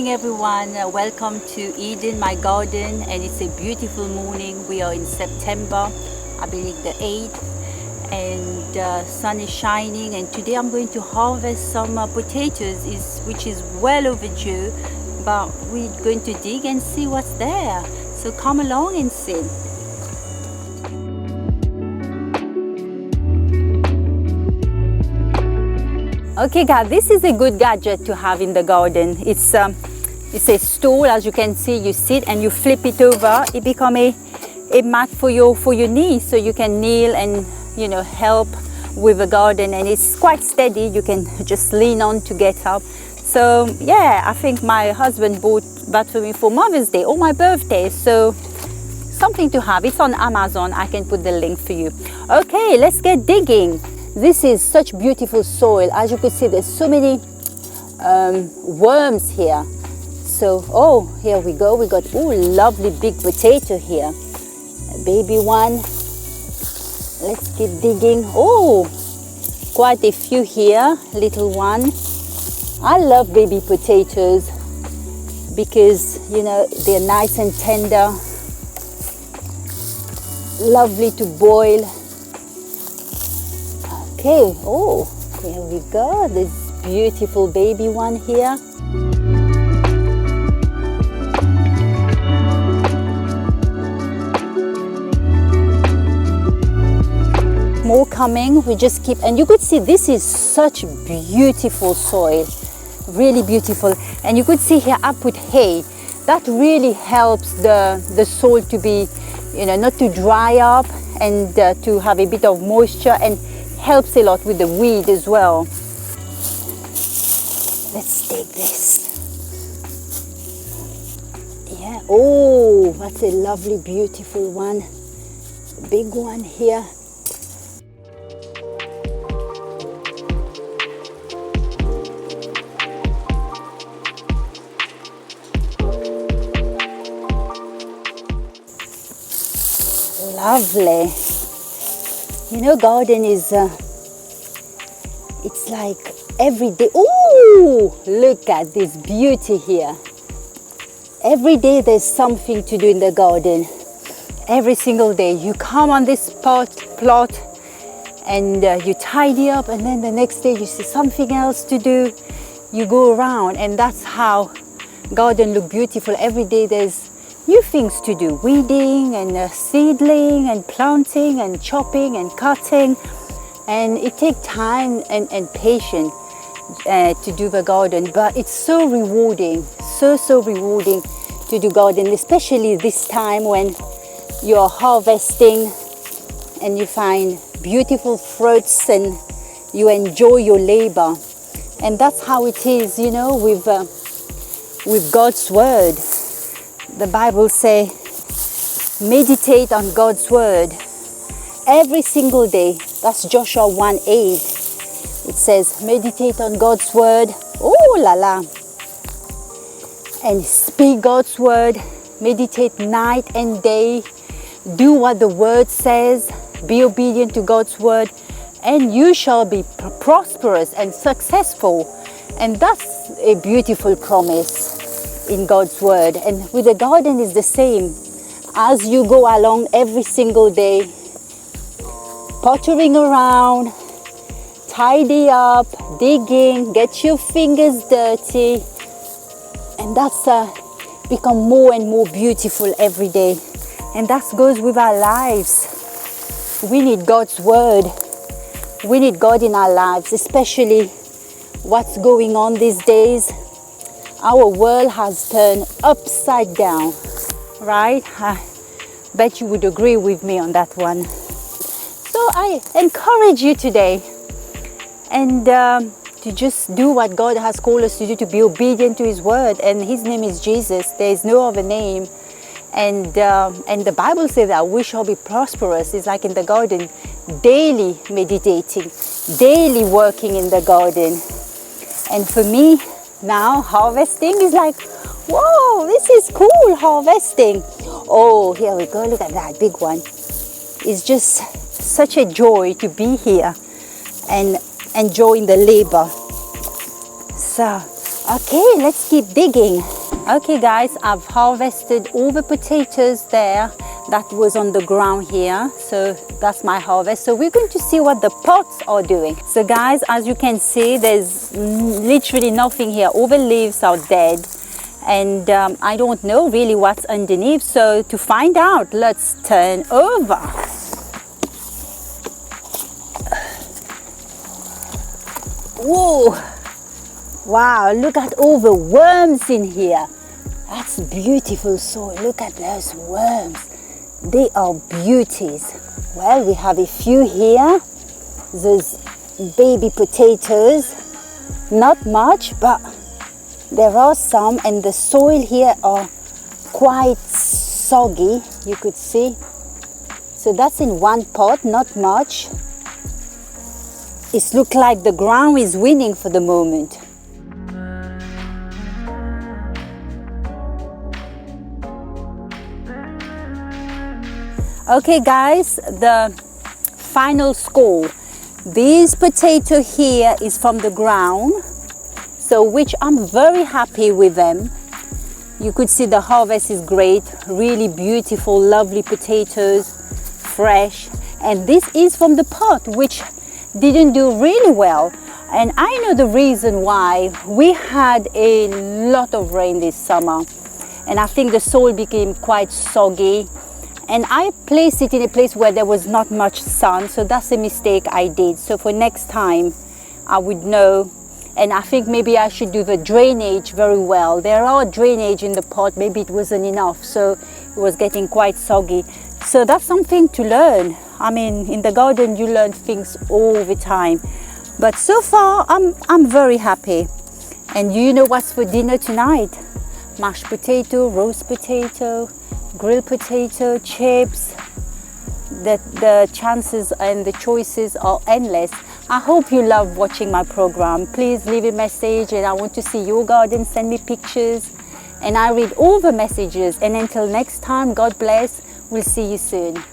morning everyone. Welcome to Eden, my garden, and it's a beautiful morning. We are in September, I believe the 8th, and sun is shining, and today I'm going to harvest some potatoes, which is well overdue, but we're going to dig and see what's there. So come along and see. Okay guys, this is a good gadget to have in the garden. It's a stool, as you can see. You sit and you flip it over. It becomes a mat for your knees, so you can kneel and help with the garden, and it's quite steady. You can just lean on to get up. So yeah, I think my husband bought that for me for Mother's Day or my birthday, so something to have. It's on Amazon. I can put the link for you. Okay, let's get digging. This is such beautiful soil. As you can see, there's so many worms here. So, oh, here we go. We got, oh, lovely big potato here. A baby one. Let's keep digging. Oh, quite a few here. Little one. I love baby potatoes because, they're nice and tender. Lovely to boil. Okay, oh, here we go. This beautiful baby one here. More coming. We just keep, and you could see this is such beautiful soil, really beautiful. And you could see here I put hay. That really helps the soil to be, not to dry up, and to have a bit of moisture, and helps a lot with the weed as well. Let's take this. Yeah, oh, that's a lovely, beautiful one. Big one here. Lovely. Garden is, it's like every day. Oh, look at this beauty here. Every day there's something to do in the garden. Every single day. You come on this plot and you tidy up, and then the next day you see something else to do. You go around, and that's how garden look beautiful. Every day there's new things to do, weeding and seedling and planting and chopping and cutting, and it takes time and patience to do the garden, but it's so rewarding, so rewarding to do garden, especially this time when you're harvesting and you find beautiful fruits and you enjoy your labor. And that's how it is, with God's word. The Bible says, meditate on God's word every single day. That's Joshua 1:8. It says, meditate on God's word. Oh la la. And speak God's word. Meditate night and day. Do what the word says. Be obedient to God's word, and you shall be prosperous and successful. And that's a beautiful promise in God's word. And with the garden is the same. As you go along every single day, pottering around, tidy up, digging, get your fingers dirty, and that's become more and more beautiful every day. And that goes with our lives. We need God's word. We need God in our lives, especially what's going on these days. Our world has turned upside down, right? I bet you would agree with me on that one. So I encourage you today and to just do what God has called us to do, to be obedient to His word. And His name is Jesus. There is no other name. And the Bible says that we shall be prosperous. It's like in the garden, daily meditating, daily working in the garden. And for me, now harvesting is like, whoa, this is cool, harvesting. Oh, here we go, look at that big one. It's just such a joy to be here and enjoying the labor. So, okay, let's keep digging. Okay guys, I've harvested all the potatoes there that was on the ground here. So that's my harvest. So we're going to see what the pots are doing. So guys, as you can see, there's literally nothing here. All the leaves are dead. And I don't know really what's underneath. So to find out, let's turn over. Whoa! Wow, look at all the worms in here. That's beautiful soil. Look at those worms. They are beauties. Well, we have a few here. Those baby potatoes. Not much, but there are some, and the soil here are quite soggy, you could see. So that's in one pot, not much. It looks like the ground is winning for the moment. Okay guys, the final score. This potato here is from the ground, so which I'm very happy with them. You could see the harvest is great, really beautiful, lovely potatoes, fresh. And this is from the pot, which didn't do really well. And I know the reason why. We had a lot of rain this summer, and I think the soil became quite soggy. And I placed it in a place where there was not much sun, so that's a mistake I did. So for next time, I would know. And I think maybe I should do the drainage very well. There are drainage in the pot, maybe it wasn't enough, so it was getting quite soggy. So that's something to learn. I mean, in the garden, you learn things all the time. But so far, I'm very happy. And you know what's for dinner tonight? Mashed potato, roast potato, grilled potato, chips. The chances and the choices are endless. I hope you love watching my program. Please leave a message, and I want to see your garden. Send me pictures, and I read all the messages. And until next time, God bless. We'll see you soon.